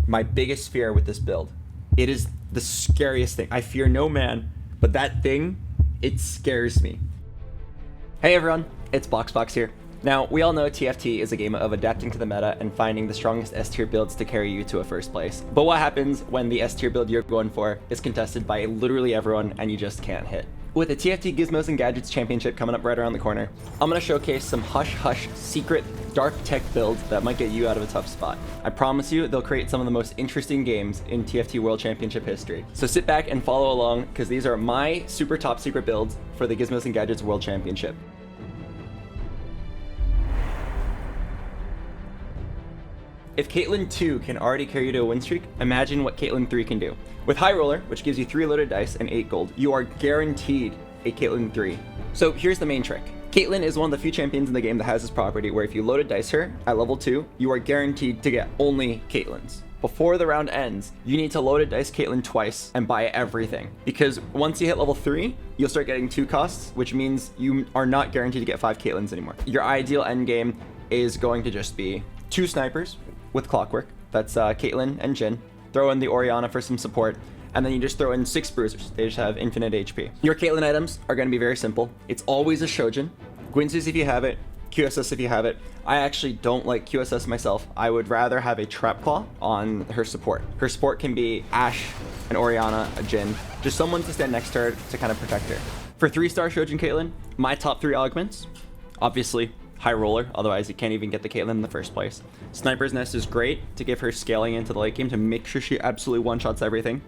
my biggest fear with this build. It is the scariest thing. I fear no man, but that thing, it scares me. Hey everyone, it's BoxBox here. Now, we all know TFT is a game of adapting to the meta and finding the strongest S tier builds to carry you to a first place. But what happens when the S tier build you're going for is contested by literally everyone and you just can't hit? With the TFT Gizmos and Gadgets Championship coming up right around the corner, I'm going to showcase some hush-hush, secret, dark tech builds that might get you out of a tough spot. I promise you, they'll create some of the most interesting games in TFT World Championship history. So sit back and follow along, because these are my super top secret builds for the Gizmos and Gadgets World Championship. If Caitlyn 2 can already carry you to a win streak, imagine what Caitlyn 3 can do. With High Roller, which gives you 3 loaded dice and 8 gold, you are guaranteed a Caitlyn 3. So here's the main trick. Caitlyn is one of the few champions in the game that has this property where if you loaded dice her at level 2, you are guaranteed to get only Caitlyn's. Before the round ends, you need to load a dice Caitlyn twice and buy everything. Because once you hit level 3, you'll start getting 2 costs, which means you are not guaranteed to get 5 Caitlyn's anymore. Your ideal endgame is going to just be 2 snipers with clockwork. That's Caitlyn and Jhin. Throw in the Orianna for some support, and then you just throw in 6 bruisers. They just have infinite HP. Your Caitlyn items are going to be very simple. It's always a Shojin, Gwynsus if you have it, QSS if you have it. I actually don't like QSS myself. I would rather have a Trap Claw on her support. Her support can be Ashe, an Orianna, a Jhin, just someone to stand next to her to kind of protect her. For 3-star Shojin Caitlyn, my top 3 augments, obviously High Roller, otherwise you can't even get the Caitlyn in the first place. Sniper's Nest is great to give her scaling into the late game to make sure she absolutely one-shots everything.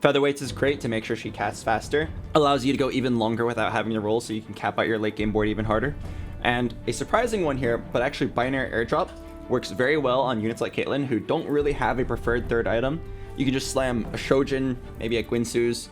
Featherweights is great to make sure she casts faster. Allows you to go even longer without having to roll, so you can cap out your late game board even harder. And a surprising one here, but actually Binary Airdrop works very well on units like Caitlyn who don't really have a preferred third item. You can just slam a Shojin, maybe a Gwynsus,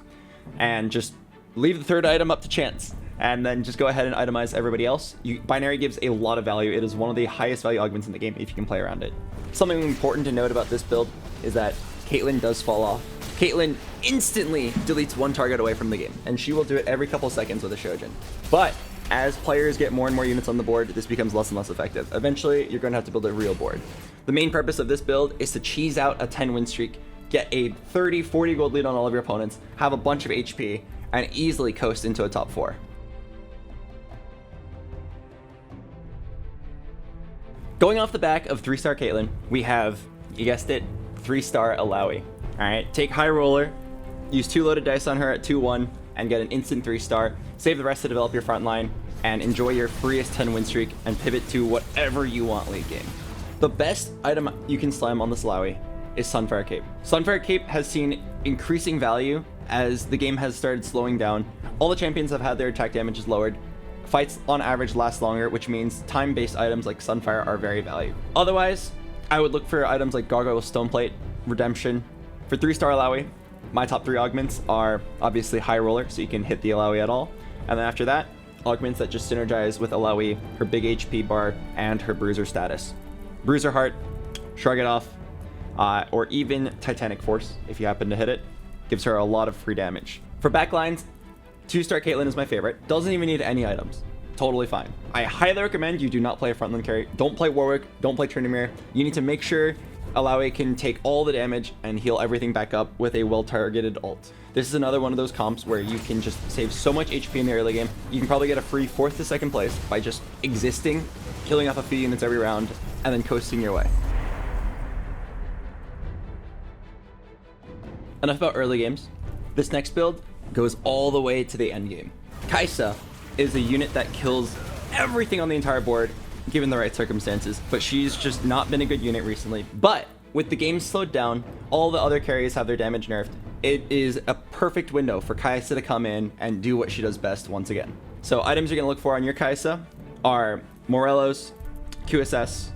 and just leave the third item up to chance. And then just go ahead and itemize everybody else. Binary gives a lot of value. It is one of the highest value augments in the game if you can play around it. Something important to note about this build is that Caitlyn does fall off. Caitlyn instantly deletes one target away from the game, and she will do it every couple seconds with a Shojin. But as players get more and more units on the board, this becomes less and less effective. Eventually, you're going to have to build a real board. The main purpose of this build is to cheese out a 10 win streak, get a 30, 40 gold lead on all of your opponents, have a bunch of HP, and easily coast into a top 4. Going off the back of 3-star Caitlyn, we have, you guessed it, 3-star Alawi. Alright, take High Roller, use 2 loaded dice on her at 2-1, and get an instant 3-star. Save the rest to develop your front line, and enjoy your freest 10 win streak, and pivot to whatever you want late game. The best item you can slam on this Alawi is Sunfire Cape. Sunfire Cape has seen increasing value as the game has started slowing down. All the champions have had their attack damages lowered. Fights on average last longer, which means time-based items like Sunfire are very valuable. Otherwise, I would look for items like Gargoyle Stoneplate, Redemption. For 3-star Alawi, my top 3 augments are obviously High Roller, so you can hit the Alawi at all. And then after that, augments that just synergize with Alawi, her big HP bar, and her Bruiser status. Bruiser Heart, Shrug It Off, or even Titanic Force, if you happen to hit it, gives her a lot of free damage. For backlines, 2-star Caitlyn is my favorite. Doesn't even need any items. Totally fine. I highly recommend you do not play a frontline carry. Don't play Warwick. Don't play Tryndamere. You need to make sure Alawi can take all the damage and heal everything back up with a well-targeted ult. This is another one of those comps where you can just save so much HP in the early game. You can probably get a free 4th to 2nd place by just existing, killing off a few units every round, and then coasting your way. Enough about early games. This next build goes all the way to the end game. Kaisa is a unit that kills everything on the entire board given the right circumstances, but she's just not been a good unit recently. But with the game slowed down, all the other carries have their damage nerfed. It is a perfect window for Kaisa to come in and do what she does best once again. So items you're going to look for on your Kaisa are Morelos, QSS,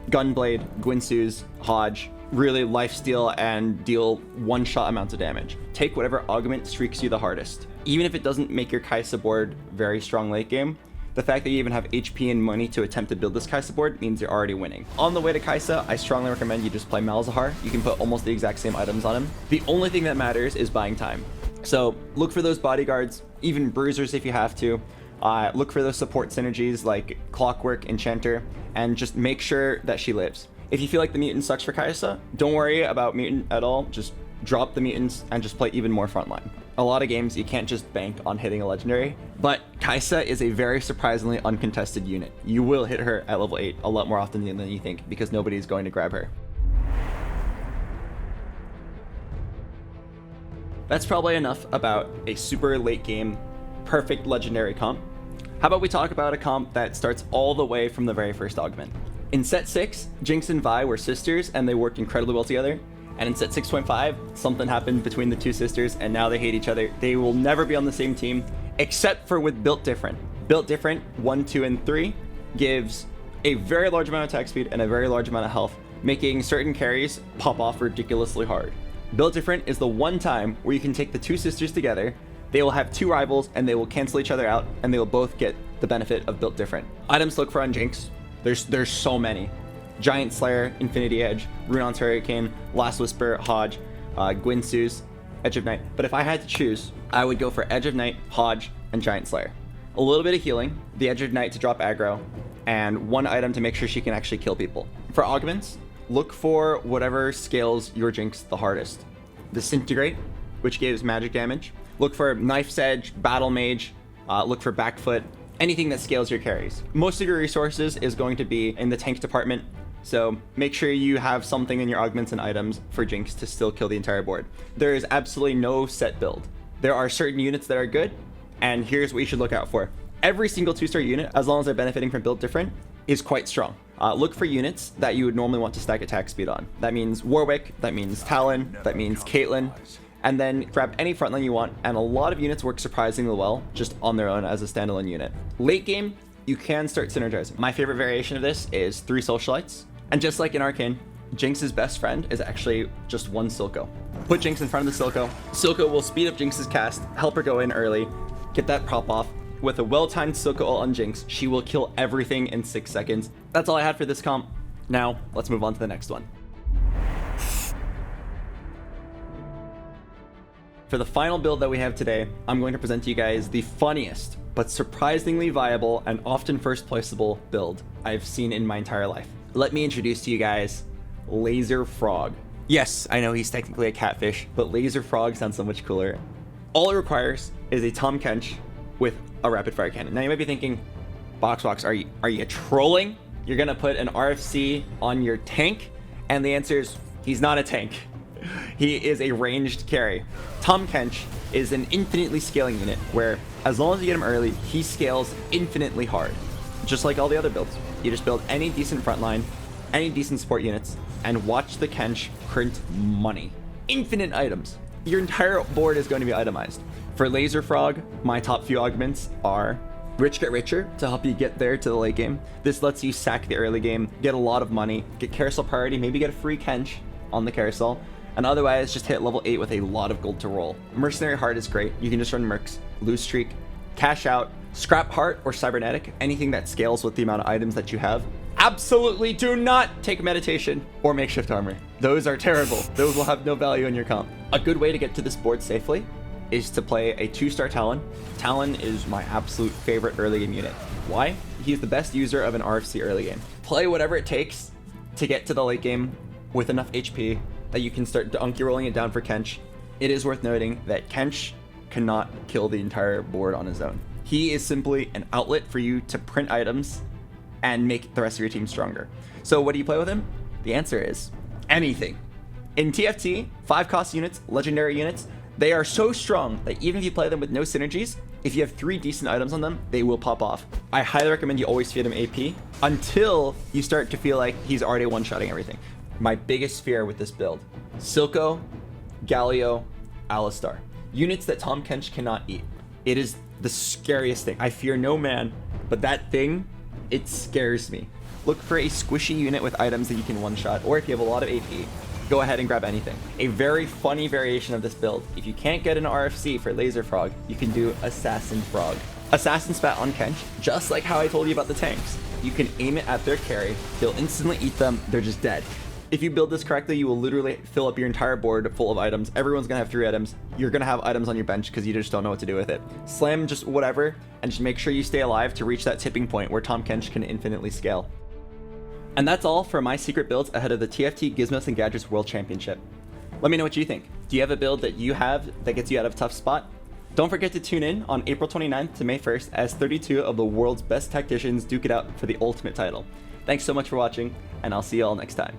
Gunblade, Gwynsus, Hodge, really lifesteal and deal one-shot amounts of damage. Take whatever augment streaks you the hardest. Even if it doesn't make your Kaisa board very strong late game, the fact that you even have HP and money to attempt to build this Kaisa board means you're already winning. On the way to Kaisa, I strongly recommend you just play Malzahar. You can put almost the exact same items on him. The only thing that matters is buying time. So look for those bodyguards, even bruisers if you have to. Look for those support synergies like Clockwork, Enchanter, and just make sure that she lives. If you feel like the mutant sucks for Kaisa, don't worry about mutant at all. Just drop the mutants and just play even more frontline. A lot of games you can't just bank on hitting a legendary, but Kaisa is a very surprisingly uncontested unit. You will hit her at level 8 a lot more often than you think because nobody's going to grab her. That's probably enough about a super late game, perfect legendary comp. How about we talk about a comp that starts all the way from the very first augment? In set 6, Jinx and Vi were sisters and they worked incredibly well together. And in set 6.5, something happened between the two sisters and now they hate each other. They will never be on the same team, except for with Built Different. Built Different 1, 2, and 3 gives a very large amount of attack speed and a very large amount of health, making certain carries pop off ridiculously hard. Built Different is the one time where you can take the two sisters together, they will have two rivals and they will cancel each other out and they will both get the benefit of Built Different. Items to look for on Jinx, there's so many. Giant Slayer, Infinity Edge, Runon's Hurricane, Last Whisper, Hodge, Gwynsu's, Edge of Night. But if I had to choose, I would go for Edge of Night, Hodge, and Giant Slayer. A little bit of healing, the Edge of Night to drop aggro, and one item to make sure she can actually kill people. For augments, look for whatever scales your Jinx the hardest. Disintegrate, which gives magic damage. Look for Knife's Edge, Battle Mage, look for Backfoot, anything that scales your carries. Most of your resources is going to be in the tank department, so make sure you have something in your augments and items for Jinx to still kill the entire board. There is absolutely no set build. There are certain units that are good, and here's what you should look out for. Every single 2-star unit, as long as they're benefiting from Built Different, is quite strong. Look for units that you would normally want to stack attack speed on. That means Warwick, that means Talon, that means Caitlyn, and then grab any frontline you want, and a lot of units work surprisingly well just on their own as a standalone unit. Late game, you can start synergizing. My favorite variation of this is 3 Socialites. And just like in Arcane, Jinx's best friend is actually just 1 Silco. Put Jinx in front of the Silco. Silco will speed up Jinx's cast, help her go in early, get that prop off. With a well-timed Silco ult on Jinx, she will kill everything in 6 seconds. That's all I had for this comp. Now, let's move on to the next one. For the final build that we have today, I'm going to present to you guys the funniest, but surprisingly viable and often first placeable build I've seen in my entire life. Let me introduce to you guys Laser Frog. Yes, I know he's technically a catfish, but Laser Frog sounds so much cooler. All it requires is a Tahm Kench with a rapid fire cannon. Now you might be thinking, BoxBox, are you trolling? You're gonna put an RFC on your tank? And the answer is, he's not a tank. He is a ranged carry. Tahm Kench is an infinitely scaling unit where as long as you get him early, he scales infinitely hard. Just like all the other builds. You just build any decent frontline, any decent support units, and watch the Kench print money. Infinite items. Your entire board is going to be itemized. For Laser Frog, my top few augments are Rich Get Richer to help you get there to the late game. This lets you sack the early game, get a lot of money, get carousel priority, maybe get a free Kench on the carousel, and otherwise just hit level 8 with a lot of gold to roll. Mercenary Heart is great. You can just run Mercs, Lose Streak, Cash Out, Scrap Heart or Cybernetic, anything that scales with the amount of items that you have. Absolutely do not take Meditation or Makeshift Armor. Those are terrible. Those will have no value in your comp. A good way to get to this board safely is to play a 2-star Talon. Talon is my absolute favorite early game unit. Why? He's the best user of an RFC early game. Play whatever it takes to get to the late game with enough HP that you can start donkey rolling it down for Kench. It is worth noting that Kench cannot kill the entire board on his own. He is simply an outlet for you to print items and make the rest of your team stronger. So what do you play with him? The answer is anything. In TFT, 5-cost units, legendary units, they are so strong that even if you play them with no synergies, if you have 3 decent items on them, they will pop off. I highly recommend you always feed him AP until you start to feel like he's already one-shotting everything. My biggest fear with this build, Silco, Galio, Alistar. Units that Tahm Kench cannot eat. It is the scariest thing. I fear no man, but that thing, it scares me. Look for a squishy unit with items that you can one-shot, or if you have a lot of AP, go ahead and grab anything. A very funny variation of this build. If you can't get an RFC for Laser Frog, you can do Assassin Frog. Assassin Spat on Kench, just like how I told you about the tanks. You can aim it at their carry, he'll instantly eat them, they're just dead. If you build this correctly, you will literally fill up your entire board full of items. Everyone's gonna have 3 items. You're gonna have items on your bench because you just don't know what to do with it. Slam just whatever, and just make sure you stay alive to reach that tipping point where Tahm Kench can infinitely scale. And that's all for my secret builds ahead of the TFT Gizmos and Gadgets World Championship. Let me know what you think. Do you have a build that you have that gets you out of a tough spot? Don't forget to tune in on April 29th to May 1st as 32 of the world's best tacticians duke it out for the ultimate title. Thanks so much for watching, and I'll see you all next time.